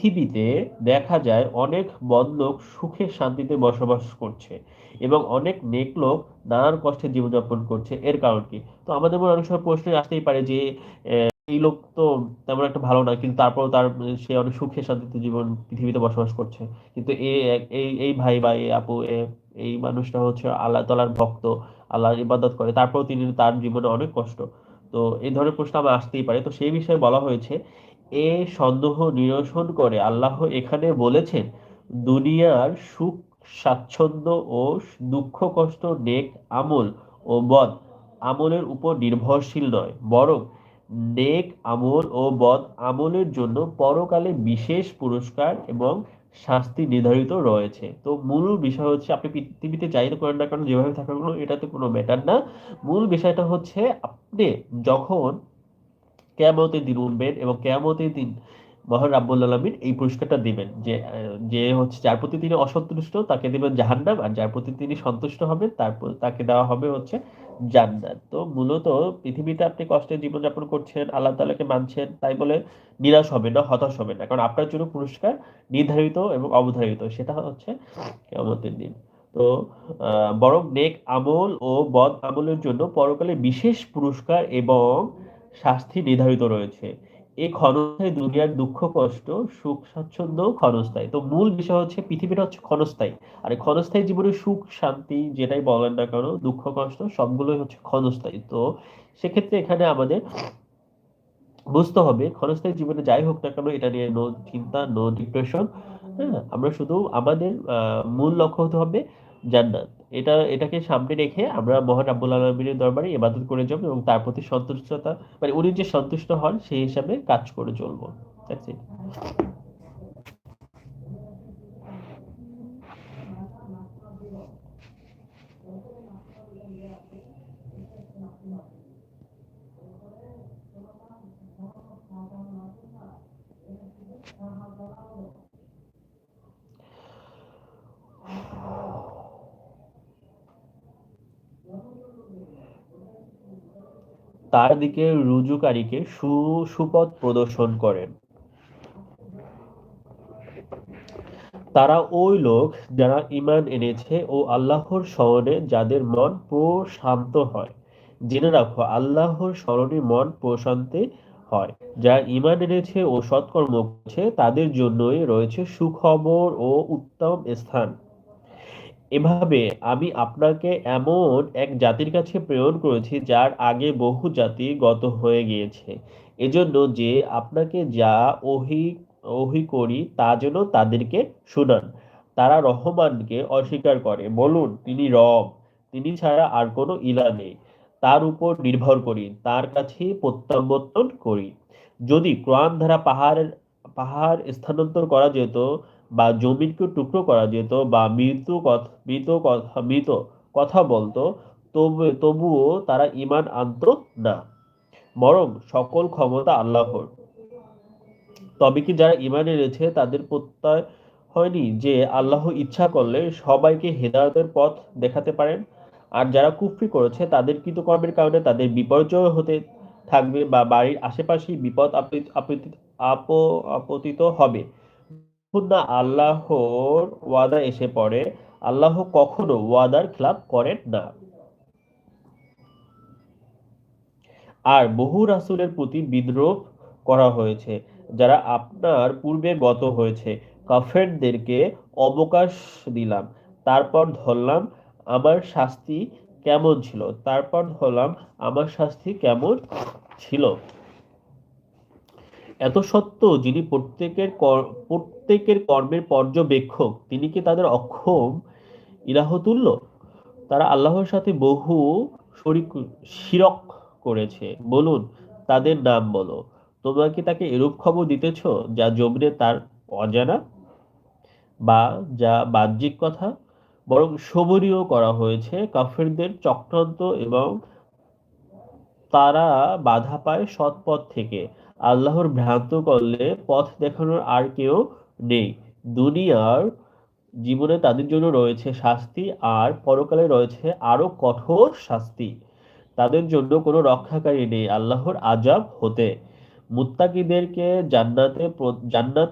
পৃথিবীতে দেখা যায় অনেক বদলোক সুখে শান্তিতে বসবাস করছে এবং অনেক নেক লোক নানান কষ্টে জীবনযাপন করছে। এর কারণ কি? তো আমাদের মনে অনেক সময় প্রশ্ন আসতেই পারে যে এই লোক তো তেমন একটা ভালো না, কিন্তু তারপর তার সে অনেক সুখে শান্তিতে জীবন পৃথিবীতে বসবাস করছে। কিন্তু এই এই ভাই বা এই আপু এই মানুষটা হচ্ছে আল্লাহ তাআলার ভক্ত, আল্লাহর ইবাদত করে, তারপর তিনি তার জীবনে অনেক কষ্ট। তো এই ধরনের প্রশ্ন আমার আসতেই পারে। তো সেই বিষয়ে বলা হয়েছে, এ সন্দেহ নিরসন করে আল্লাহ এখানে বলেছেন, দুনিয়ার সুখ স্বাচ্ছন্দ্য ও দুঃখ কষ্ট নেক আমল ও বদ আমলের উপর নির্ভরশীল নয়, বরং নেক আমল ও বদ আমলের জন্য পরকালে বিশেষ পুরস্কার এবং শাস্তি নির্ধারিত রয়েছে। তো মূল বিষয় হচ্ছে, আপনি পৃথিবীতে যাই করেন না কেন, যেভাবে থাকার কোনো এটাতে কোনো ম্যাটার না। মূল বিষয়টা হচ্ছে, আপনি যখন কেয়ামতের দিন উঠবেন এবং কেয়ামতের দিন মহান রাব্বুল আলামিন এই পুরস্কারটা দিবেন, যে যে হচ্ছে যার প্রতি তিনি অসন্তুষ্ট তাকে দিবেন জাহান্নাম, আর যার প্রতি তিনি সন্তুষ্ট হবেন তারপর তাকে দেওয়া হবে হচ্ছে জান্নাত। তো মূলত পৃথিবীতে আপনি কষ্টে জীবনযাপন করছেন, আল্লাহ তাআলাকে মানছেন, তাই বলে নিরাশ হবেন না, হতাশ হবেন না, কারণ আপনার জন্য পুরস্কার নির্ধারিত এবং অবধারিত, সেটা হচ্ছে কিয়ামতের দিন। তো বরং নেক আমল ও বদ আমলের জন্য পরকালে বিশেষ পুরস্কার এবং শাস্তি নির্ধারিত রয়েছে। এই ক্ষণস্থায়ী দুনিয়ার দুঃখ কষ্ট সুখ স্বাচ্ছন্দ্য ক্ষণস্থায়ী। তো মূল বিষয় হচ্ছে, পৃথিবীটা হচ্ছে ক্ষণস্থায়ী, আর এই ক্ষণস্থায়ী জীবনে সুখ শান্তি যেটাই বলেন না কেন, দুঃখ কষ্ট সবগুলোই হচ্ছে ক্ষণস্থায়ী। তো সেক্ষেত্রে এখানে আমাদের বুঝতে হবে, ক্ষণস্থায়ী জীবনে যাই হোক না কেন, এটা নিয়ে নো চিন্তা, নো ডিপ্রেশন। হ্যাঁ, আমরা শুধু আমাদের মূল লক্ষ্য হতে হবে জান্নাত। এটাকে সামনে রেখে আমরা মহান রাব্বুল আলামিনের দরবারে ইবাদত করে যাব এবং তার প্রতি সন্তুষ্টতা, মানে উনি যে সন্তুষ্ট হন সেই হিসাবে কাজ করে চলবো। That's it. তার দিকে রুজুকারীকে সুপথ প্রদর্শন করেন। তারা ওই লোক যারা ঈমান এনেছে ও আল্লাহর স্মরণে যাদের মন প্রশান্ত হয়। জেনে রাখো, আল্লাহর স্মরণে মন প্রশান্তি হয়। যারা ঈমান এনেছে ও সৎকর্ম করছে তাদের জন্যই রয়েছে সুখবর ও উত্তম স্থান। এভাবে আমি আপনাকে এমন এক জাতির কাছে প্রেরণ করেছি যার আগে বহু জাতি গত হয়ে গিয়েছে, এজন্য যে আপনাকে যা ওহী ওহী করি তা যেন তাদেরকে শুনান। তারা রহমানকে অস্বীকার করে, বলুন তিনি রব, তিনি ছাড়া আর কোনো ইলাহ নেই, তার উপর নির্ভর করি, তার কাছেই প্রত্যাবর্তন করি। যদি কোরআন দ্বারা পাহাড় স্থানান্তর করা যেত, বা জমিনকে টুকরো করা যেত, বা মৃত কথা বলতো, তবুও তারা ঈমান আনতো না, বরং সকল ক্ষমতা আল্লাহর। তবে কি যারা ঈমান এনেছে তাদের প্রত্যয় হয়নি যে আল্লাহ ইচ্ছা করলে সবাইকে হেদায়েতের পথ দেখাতে পারেন? আর যারা কুফরি করেছে তাদের কৃতকর্মের কারণে তাদের বিপর্যয় হতে থাকবে, বা বাড়ির আশেপাশেই বিপদ আপতিত হবে। যখন না আল্লাহর ওয়াদা এসে পড়ে, আল্লাহ কখনো ওয়াদার খেলাপ করেন না। আর বহু রাসূলের প্রতি বিদ্রূপ করা হয়েছে, যারা আপনার পূর্বে গত হয়েছে। কাফেরদেরকে অবকাশ দিলাম, তারপর ধরলাম আমার শাস্তি কেমন ছিল। এত সত্ত্বেও যিনি প্রত্যেকের কর্মের পর্যবেক্ষক, তিনি কি তাদের অক্ষম ইলাহ তুল্য? তারা আল্লাহর সাথে বহু শরিক শিরক করেছে। বলুন তাদের নাম বলো। তোমরা কি তাকে এরূপ খবর দিতেছ যা জমিনে তার অজানা, বা যা বাহ্যিক কথা? বরং শোভনীয় করা হয়েছে কাফেরদের চক্রান্ত, এবং তারা বাধা পায় সৎ পথ থেকে। আল্লাহর ভ্রান্ত করলে পথ দেখানোর আর কেউ নেই। দুনিয়ার জীবনে তাদের জন্য রয়েছে শাস্তি, আর পরকালে রয়েছে আরো কঠোর শাস্তি। তাদের জন্য কোনো রক্ষাকারী নেই আল্লাহর আযাব হতে। মুত্তাকিদেরকে জান্নাত